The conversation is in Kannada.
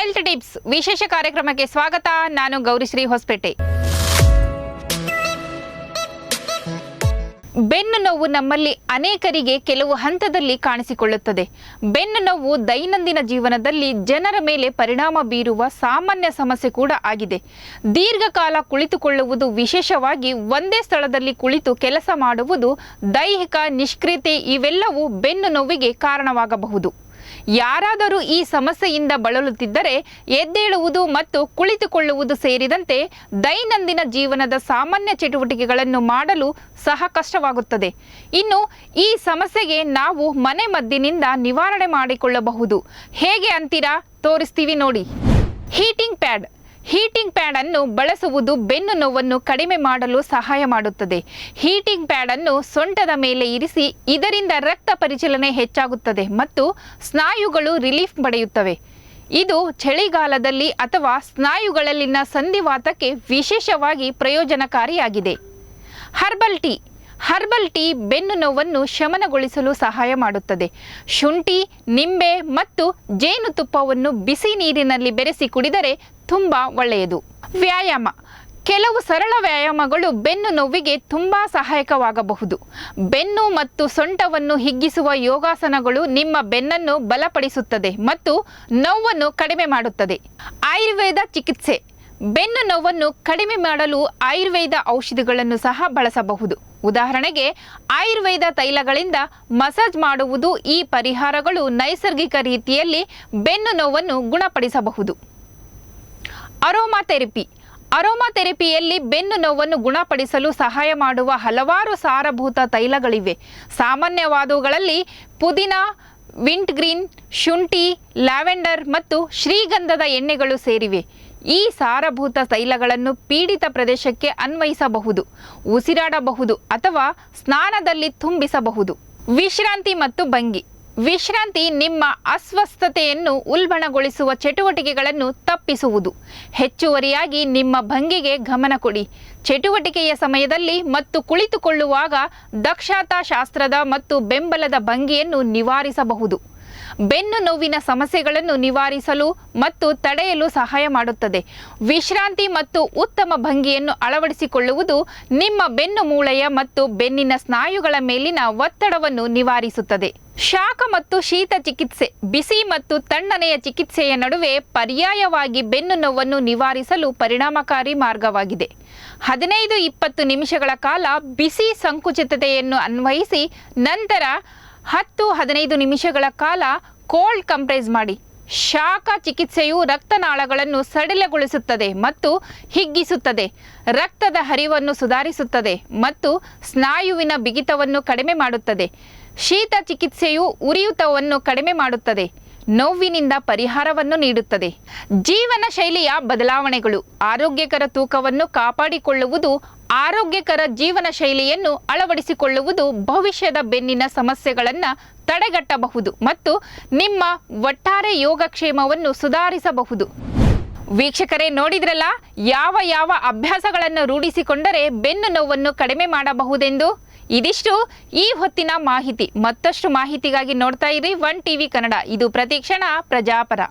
ಹೆಲ್ತ್ ಟಿಪ್ಸ್ ವಿಶೇಷ ಕಾರ್ಯಕ್ರಮಕ್ಕೆ ಸ್ವಾಗತ. ನಾನು ಗೌರಿಶ್ರೀ ಹೊಸಪೇಟೆ. ಬೆನ್ನು ನೋವು ನಮ್ಮಲ್ಲಿ ಅನೇಕರಿಗೆ ಕೆಲವು ಹಂತದಲ್ಲಿ ಕಾಣಿಸಿಕೊಳ್ಳುತ್ತದೆ. ಬೆನ್ನು ನೋವು ದೈನಂದಿನ ಜೀವನದಲ್ಲಿ ಜನರ ಮೇಲೆ ಪರಿಣಾಮ ಬೀರುವ ಸಾಮಾನ್ಯ ಸಮಸ್ಯೆ ಕೂಡ ಆಗಿದೆ. ದೀರ್ಘಕಾಲ ಕುಳಿತುಕೊಳ್ಳುವುದು, ವಿಶೇಷವಾಗಿ ಒಂದೇ ಸ್ಥಳದಲ್ಲಿ ಕುಳಿತು ಕೆಲಸ ಮಾಡುವುದು, ದೈಹಿಕ ನಿಷ್ಕ್ರಿಯತೆ ಇವೆಲ್ಲವೂ ಬೆನ್ನು ನೋವಿಗೆ ಕಾರಣವಾಗಬಹುದು. ಯಾರಾದರೂ ಈ ಸಮಸ್ಯೆಯಿಂದ ಬಳಲುತ್ತಿದ್ದರೆ ಎದ್ದೇಳುವುದು ಮತ್ತು ಕುಳಿತುಕೊಳ್ಳುವುದು ಸೇರಿದಂತೆ ದೈನಂದಿನ ಜೀವನದ ಸಾಮಾನ್ಯ ಚಟುವಟಿಕೆಗಳನ್ನು ಮಾಡಲು ಸಹ ಕಷ್ಟವಾಗುತ್ತದೆ. ಇನ್ನು ಈ ಸಮಸ್ಯೆಗೆ ನಾವು ಮನೆಮದ್ದಿನಿಂದ ನಿವಾರಣೆ ಮಾಡಿಕೊಳ್ಳಬಹುದು. ಹೇಗೆ ಅಂತೀರಾ? ತೋರಿಸ್ತೀವಿ ನೋಡಿ. ಹೀಟಿಂಗ್ ಪ್ಯಾಡ್ ಅನ್ನು ಬಳಸುವುದು ಬೆನ್ನು ನೋವನ್ನು ಕಡಿಮೆ ಮಾಡಲು ಸಹಾಯ ಮಾಡುತ್ತದೆ. ಹೀಟಿಂಗ್ ಪ್ಯಾಡ್ ಅನ್ನು ಸೊಂಟದ ಮೇಲೆ ಇರಿಸಿ ಇದರಿಂದ ರಕ್ತ ಪರಿಚಲನೆ ಹೆಚ್ಚಾಗುತ್ತದೆ ಮತ್ತು ಸ್ನಾಯುಗಳು ರಿಲೀಫ್ ಪಡೆಯುತ್ತವೆ. ಇದು ಚಳಿಗಾಲದಲ್ಲಿ ಅಥವಾ ಸ್ನಾಯುಗಳಲ್ಲಿನ ಸಂಧಿವಾತಕ್ಕೆ ವಿಶೇಷವಾಗಿ ಪ್ರಯೋಜನಕಾರಿಯಾಗಿದೆ. ಹರ್ಬಲ್ ಟೀ ಬೆನ್ನು ನೋವನ್ನು ಶಮನಗೊಳಿಸಲು ಸಹಾಯ ಮಾಡುತ್ತದೆ. ಶುಂಠಿ, ನಿಂಬೆ ಮತ್ತು ಜೇನುತುಪ್ಪವನ್ನು ಬಿಸಿ ನೀರಿನಲ್ಲಿ ಬೆರೆಸಿ ಕುಡಿದರೆ ತುಂಬಾ ಒಳ್ಳೆಯದು. ಕೆಲವು ಸರಳ ವ್ಯಾಯಾಮಗಳು ಬೆನ್ನು ನೋವಿಗೆ ತುಂಬಾ ಸಹಾಯಕವಾಗಬಹುದು. ಬೆನ್ನು ಮತ್ತು ಸೊಂಟವನ್ನು ಹಿಗ್ಗಿಸುವ ಯೋಗಾಸನಗಳು ನಿಮ್ಮ ಬೆನ್ನನ್ನು ಬಲಪಡಿಸುತ್ತದೆ ಮತ್ತು ನೋವನ್ನು ಕಡಿಮೆ ಮಾಡುತ್ತದೆ. ಆಯುರ್ವೇದ ಚಿಕಿತ್ಸೆ. ಬೆನ್ನು ನೋವನ್ನು ಕಡಿಮೆ ಮಾಡಲು ಆಯುರ್ವೇದ ಔಷಧಿಗಳನ್ನು ಸಹ ಬಳಸಬಹುದು. ಉದಾಹರಣೆಗೆ ಆಯುರ್ವೇದ ತೈಲಗಳಿಂದ ಮಸಾಜ್ ಮಾಡುವುದು. ಈ ಪರಿಹಾರಗಳು ನೈಸರ್ಗಿಕ ರೀತಿಯಲ್ಲಿ ಬೆನ್ನು ನೋವನ್ನು ಗುಣಪಡಿಸಬಹುದು. ಅರೋಮಾಥೆರಪಿಯಲ್ಲಿ ಬೆನ್ನು ನೋವನ್ನು ಗುಣಪಡಿಸಲು ಸಹಾಯ ಮಾಡುವ ಹಲವಾರು ಸಾರಭೂತ ತೈಲಗಳಿವೆ. ಸಾಮಾನ್ಯವಾದವುಗಳಲ್ಲಿ ಪುದೀನ, ವಿಂಟ್ಗ್ರೀನ್, ಶುಂಠಿ, ಲ್ಯಾವೆಂಡರ್ ಮತ್ತು ಶ್ರೀಗಂಧದ ಎಣ್ಣೆಗಳು ಸೇರಿವೆ. ಈ ಸಾರಭೂತ ತೈಲಗಳನ್ನು ಪೀಡಿತ ಪ್ರದೇಶಕ್ಕೆ ಅನ್ವಯಿಸಬಹುದು, ಉಸಿರಾಡಬಹುದು ಅಥವಾ ಸ್ನಾನದಲ್ಲಿ ತುಂಬಿಸಬಹುದು. ವಿಶ್ರಾಂತಿ ಮತ್ತು ಭಂಗಿ. ವಿಶ್ರಾಂತಿ ನಿಮ್ಮ ಅಸ್ವಸ್ಥತೆಯನ್ನು ಉಲ್ಬಣಗೊಳಿಸುವ ಚಟುವಟಿಕೆಗಳನ್ನು ತಪ್ಪಿಸುವುದು. ಹೆಚ್ಚುವರಿಯಾಗಿ ನಿಮ್ಮ ಭಂಗಿಗೆ ಗಮನ ಕೊಡಿ. ಚಟುವಟಿಕೆಯ ಸಮಯದಲ್ಲಿ ಮತ್ತು ಕುಳಿತುಕೊಳ್ಳುವಾಗ ದಕ್ಷತಾ ಶಾಸ್ತ್ರದ ಮತ್ತು ಬೆಂಬಲದ ಭಂಗಿಯನ್ನು ನಿವಾರಿಸಬಹುದು. ಬೆನ್ನು ನೋವಿನ ಸಮಸ್ಯೆಗಳನ್ನು ನಿವಾರಿಸಲು ಮತ್ತು ತಡೆಯಲು ಸಹಾಯ ಮಾಡುತ್ತದೆ. ವಿಶ್ರಾಂತಿ ಮತ್ತು ಉತ್ತಮ ಭಂಗಿಯನ್ನು ಅಳವಡಿಸಿಕೊಳ್ಳುವುದು ನಿಮ್ಮ ಬೆನ್ನು ಮೂಳೆಯ ಮತ್ತು ಬೆನ್ನಿನ ಸ್ನಾಯುಗಳ ಮೇಲಿನ ಒತ್ತಡವನ್ನು ನಿವಾರಿಸುತ್ತದೆ. ಶಾಖ ಮತ್ತು ಶೀತ ಚಿಕಿತ್ಸೆ. ಬಿಸಿ ಮತ್ತು ತಣ್ಣನೆಯ ಚಿಕಿತ್ಸೆಯ ನಡುವೆ ಪರ್ಯಾಯವಾಗಿ ಬೆನ್ನು ನೋವನ್ನು ನಿವಾರಿಸಲು ಪರಿಣಾಮಕಾರಿ ಮಾರ್ಗವಾಗಿದೆ. 15-20 ನಿಮಿಷಗಳ ಕಾಲ ಬಿಸಿ ಸಂಕುಚಿತತೆಯನ್ನು ಅನ್ವಯಿಸಿ ನಂತರ 10-15 ನಿಮಿಷಗಳ ಕಾಲ ಕೋಲ್ಡ್ ಕಂಪ್ರೆಸ್ ಮಾಡಿ. ಶಾಖ ಚಿಕಿತ್ಸೆಯು ರಕ್ತನಾಳಗಳನ್ನು ಸಡಿಲಗೊಳಿಸುತ್ತದೆ ಮತ್ತು ಹಿಗ್ಗಿಸುತ್ತದೆ, ರಕ್ತದ ಹರಿವನ್ನು ಸುಧಾರಿಸುತ್ತದೆ ಮತ್ತು ಸ್ನಾಯುವಿನ ಬಿಗಿತವನ್ನು ಕಡಿಮೆ ಮಾಡುತ್ತದೆ. ಶೀತ ಚಿಕಿತ್ಸೆಯು ಉರಿಯೂತವನ್ನು ಕಡಿಮೆ ಮಾಡುತ್ತದೆ, ನೋವಿನಿಂದ ಪರಿಹಾರವನ್ನು ನೀಡುತ್ತದೆ. ಜೀವನ ಶೈಲಿಯ ಬದಲಾವಣೆಗಳು. ಆರೋಗ್ಯಕರ ತೂಕವನ್ನು ಕಾಪಾಡಿಕೊಳ್ಳುವುದು, ಆರೋಗ್ಯಕರ ಜೀವನ ಶೈಲಿಯನ್ನು ಅಳವಡಿಸಿಕೊಳ್ಳುವುದು ಭವಿಷ್ಯದ ಬೆನ್ನಿನ ಸಮಸ್ಯೆಗಳನ್ನು ತಡೆಗಟ್ಟಬಹುದು ಮತ್ತು ನಿಮ್ಮ ಒಟ್ಟಾರೆ ಯೋಗಕ್ಷೇಮವನ್ನು ಸುಧಾರಿಸಬಹುದು. ವೀಕ್ಷಕರೇ, ನೋಡಿದ್ರಲ್ಲ ಯಾವ ಅಭ್ಯಾಸಗಳನ್ನು ರೂಢಿಸಿಕೊಂಡರೆ ಬೆನ್ನು ನೋವನ್ನು ಕಡಿಮೆ ಮಾಡಬಹುದೆಂದು. ಇದಿಷ್ಟು ಈ ಹೊತ್ತಿನ ಮಾಹಿತಿ. ಮತ್ತಷ್ಟು ಮಾಹಿತಿಗಾಗಿ ನೋಡ್ತಾ ಇರಿ ಒನ್ ಟಿವಿ ಕನ್ನಡ. ಇದು ಪ್ರತಿಕ್ಷಣ ಪ್ರಜಾಪರ.